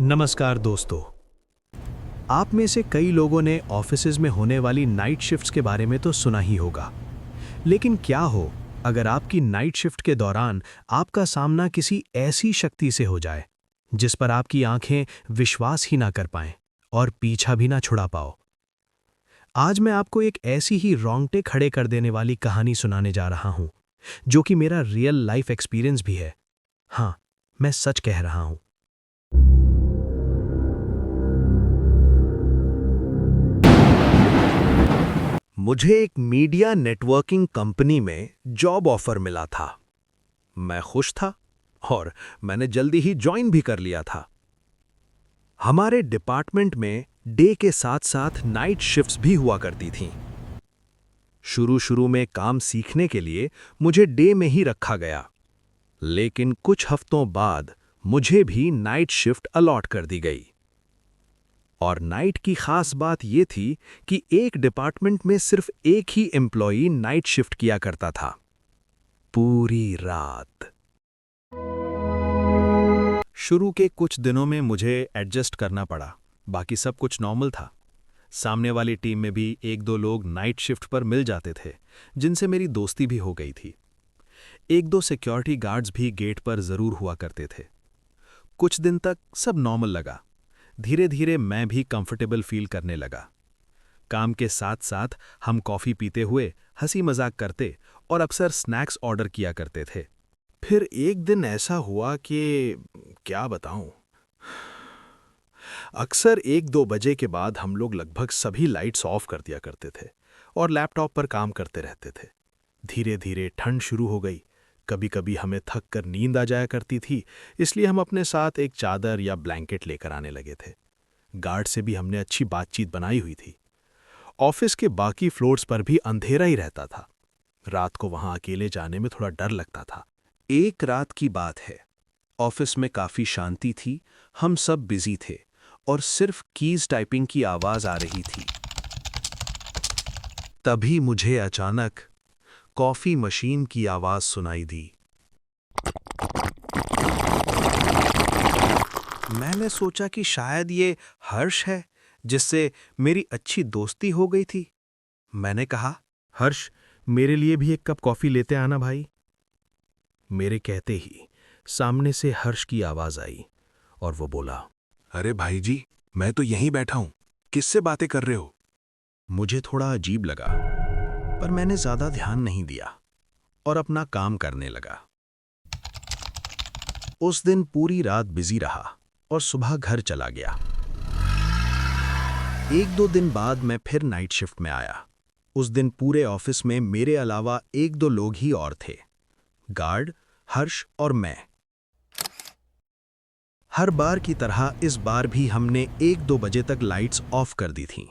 नमस्कार दोस्तों। आप में से कई लोगों ने ऑफिसेज में होने वाली नाइट शिफ्ट्स के बारे में तो सुना ही होगा। लेकिन क्या हो अगर आपकी नाइट शिफ्ट के दौरान आपका सामना किसी ऐसी शक्ति से हो जाए जिस पर आपकी आंखें विश्वास ही ना कर पाएं और पीछा भी ना छुड़ा पाओ। आज मैं आपको एक ऐसी ही रोंगटे खड़े कर देने वाली कहानी सुनाने जा रहा हूं, जो कि मेरा रियल लाइफ एक्सपीरियंस भी है। हाँ, मैं सच कह रहा हूं। मुझे एक मीडिया नेटवर्किंग कंपनी में जॉब ऑफर मिला था। मैं खुश था और मैंने जल्दी ही ज्वाइन भी कर लिया था। हमारे डिपार्टमेंट में डे के साथ साथ नाइट शिफ्ट्स भी हुआ करती थीं। शुरू में काम सीखने के लिए मुझे डे में ही रखा गया, लेकिन कुछ हफ्तों बाद मुझे भी नाइट शिफ्ट अलॉट कर दी गई। और नाइट की खास बात यह थी कि एक डिपार्टमेंट में सिर्फ एक ही एम्प्लॉई नाइट शिफ्ट किया करता था, पूरी रात। शुरू के कुछ दिनों में मुझे एडजस्ट करना पड़ा, बाकी सब कुछ नॉर्मल था। सामने वाली टीम में भी एक दो लोग नाइट शिफ्ट पर मिल जाते थे, जिनसे मेरी दोस्ती भी हो गई थी। एक दो सिक्योरिटी गार्ड्स भी गेट पर जरूर हुआ करते थे। कुछ दिन तक सब नॉर्मल लगा। धीरे धीरे मैं भी कंफर्टेबल फील करने लगा। काम के साथ साथ हम कॉफ़ी पीते हुए हंसी मजाक करते और अक्सर स्नैक्स ऑर्डर किया करते थे। फिर एक दिन ऐसा हुआ कि क्या बताऊं, अक्सर 1-2 बजे के बाद हम लोग लगभग सभी लाइट्स ऑफ कर दिया करते थे और लैपटॉप पर काम करते रहते थे। धीरे धीरे ठंड शुरू हो गई। कभी कभी हमें थक कर नींद आ जाया करती थी, इसलिए हम अपने साथ एक चादर या ब्लैंकेट लेकर आने लगे थे। गार्ड से भी हमने अच्छी बातचीत बनाई हुई थी। ऑफिस के बाकी फ्लोर्स पर भी अंधेरा ही रहता था। रात को वहां अकेले जाने में थोड़ा डर लगता था। एक रात की बात है, ऑफिस में काफी शांति थी। हम सब बिजी थे और सिर्फ कीज टाइपिंग की आवाज आ रही थी। तभी मुझे अचानक कॉफी मशीन की आवाज सुनाई दी। मैंने सोचा कि शायद ये हर्ष है, जिससे मेरी अच्छी दोस्ती हो गई थी। मैंने कहा, हर्ष, मेरे लिए भी एक कप कॉफी लेते आना भाई। मेरे कहते ही सामने से हर्ष की आवाज आई और वो बोला, अरे भाई जी, मैं तो यहीं बैठा हूं, किससे बातें कर रहे हो? मुझे थोड़ा अजीब लगा, पर मैंने ज्यादा ध्यान नहीं दिया और अपना काम करने लगा। उस दिन पूरी रात बिजी रहा और सुबह घर चला गया। 1-2 दिन बाद मैं फिर नाइट शिफ्ट में आया। उस दिन पूरे ऑफिस में मेरे अलावा 1-2 लोग ही और थे, गार्ड, हर्ष और मैं। हर बार की तरह इस बार भी हमने 1-2 बजे तक लाइट्स ऑफ कर दी थीं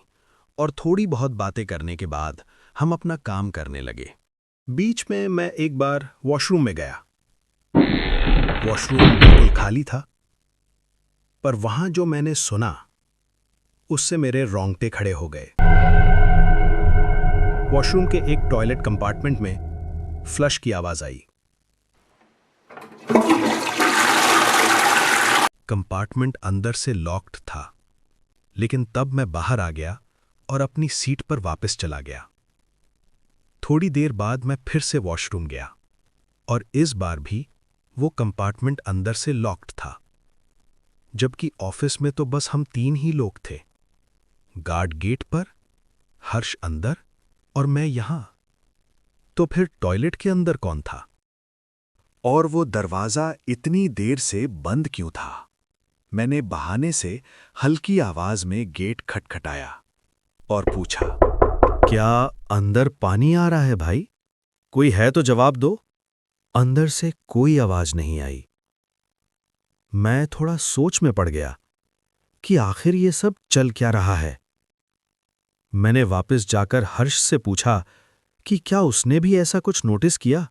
और थोड़ी बहुत बातें करने के बाद हम अपना काम करने लगे। बीच में मैं एक बार वॉशरूम में गया। वॉशरूम बिल्कुल खाली था, पर वहां जो मैंने सुना उससे मेरे रोंगटे खड़े हो गए। वॉशरूम के एक टॉयलेट कंपार्टमेंट में फ्लश की आवाज आई। कंपार्टमेंट अंदर से लॉक्ड था, लेकिन तब मैं बाहर आ गया और अपनी सीट पर वापस चला गया। थोड़ी देर बाद मैं फिर से वॉशरूम गया और इस बार भी वो कंपार्टमेंट अंदर से लॉक्ड था, जबकि ऑफिस में तो बस हम 3 ही लोग थे। गार्ड गेट पर, हर्ष अंदर और मैं यहां। तो फिर टॉयलेट के अंदर कौन था? और वो दरवाजा इतनी देर से बंद क्यों था? मैंने बहाने से हल्की आवाज में गेट खटखटाया और पूछा, क्या अंदर पानी आ रहा है भाई? कोई है तो जवाब दो। अंदर से कोई आवाज नहीं आई। मैं थोड़ा सोच में पड़ गया कि आखिर ये सब चल क्या रहा है। मैंने वापस जाकर हर्ष से पूछा कि क्या उसने भी ऐसा कुछ नोटिस किया,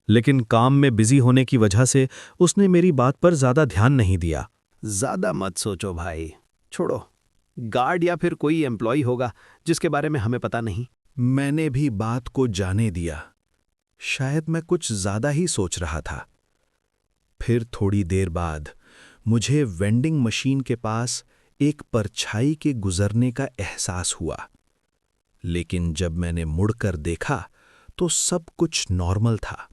लेकिन काम में बिजी होने की वजह से उसने मेरी बात पर ज्यादा ध्यान नहीं दिया। ज्यादा मत सोचो भाई, छोड़ो। गार्ड या फिर कोई एम्प्लॉय होगा जिसके बारे में हमें पता नहीं। मैंने भी बात को जाने दिया। शायद मैं कुछ ज्यादा ही सोच रहा था। फिर थोड़ी देर बाद मुझे वेंडिंग मशीन के पास एक परछाई के गुजरने का एहसास हुआ, लेकिन जब मैंने मुड़कर देखा तो सब कुछ नॉर्मल था।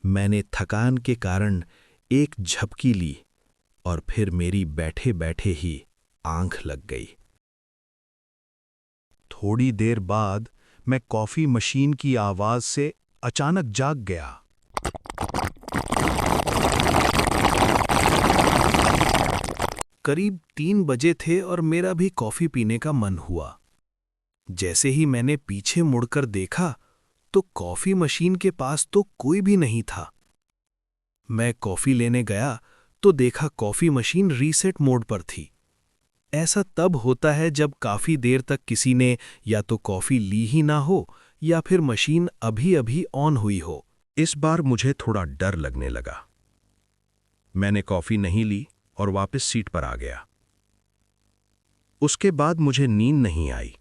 मैंने थकान के कारण एक झपकी ली और फिर मेरी बैठे-बैठे ही आंख लग गई। थोड़ी देर बाद मैं कॉफी मशीन की आवाज से अचानक जाग गया। करीब 3 बजे थे और मेरा भी कॉफी पीने का मन हुआ। जैसे ही मैंने पीछे मुड़कर देखा तो कॉफी मशीन के पास तो कोई भी नहीं था। मैं कॉफी लेने गया तो देखा कॉफी मशीन रीसेट मोड पर थी। ऐसा तब होता है जब काफी देर तक किसी ने या तो कॉफी ली ही ना हो या फिर मशीन अभी-अभी ऑन हुई हो। इस बार मुझे थोड़ा डर लगने लगा। मैंने कॉफी नहीं ली और वापस सीट पर आ गया। उसके बाद मुझे नींद नहीं आई।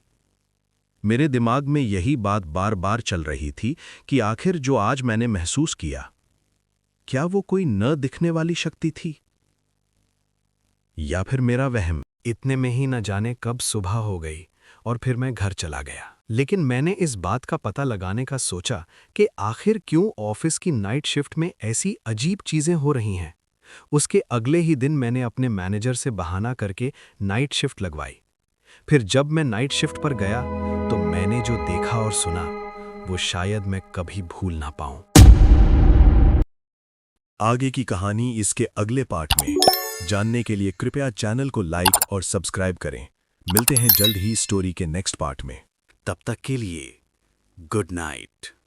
मेरे दिमाग में यही बात बार-बार चल रही थी कि आखिर जो आज मैंने महसूस किया, क्या वो कोई न दिखने वाली शक्ति थी या फिर मेरा वहम। इतने में ही न जाने कब सुबह हो गई और फिर मैं घर चला गया। लेकिन मैंने इस बात का पता लगाने का सोचा कि आखिर क्यों ऑफिस की नाइट शिफ्ट में ऐसी अजीब चीजें हो रही हैं। उसके अगले ही दिन मैंने अपने मैनेजर से बहाना करके नाइट शिफ्ट लगवाई। फिर जब मैं नाइट शिफ्ट पर गया तो मैंने जो देखा और सुना वो शायद मैं कभी भूल ना पाऊं। आगे की कहानी इसके अगले पार्ट में जानने के लिए कृपया चैनल को लाइक और सब्सक्राइब करें। मिलते हैं जल्द ही स्टोरी के नेक्स्ट पार्ट में। तब तक के लिए गुड नाइट।